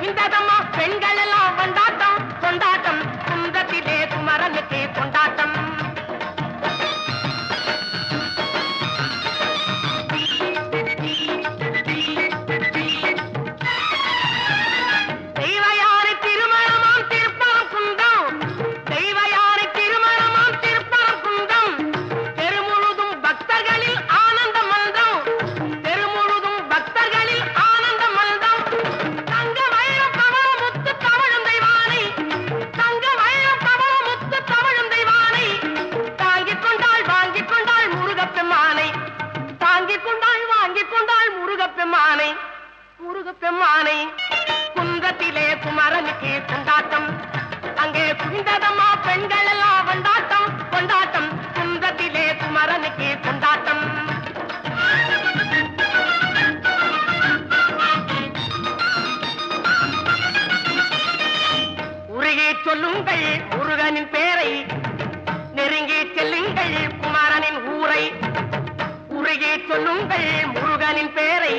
குவிந்ததம்மா பெண்கள் எல்லாம் கொண்டாட்டம் கொண்டாட்டம் குன்றத்திலே குமரனுக்கு கொண்டாட்டம். முருகப்பெம்மானை குன்றத்திலே குமரனுக்கு கொண்டாட்டம் அங்கே குவிந்ததம்மா பெண்கள் எல்லாம் கொண்டாட்டம் கொண்டாட்டம் குன்றத்திலே குமரனுக்கு கொண்டாட்டம். உருகி சொல்லுங்கள் முருகனின் பேரை நெருங்கி செல்லுங்கள் குமரனின் ஊரை. உருகி சொல்லுங்கள் முருகனின் பேரை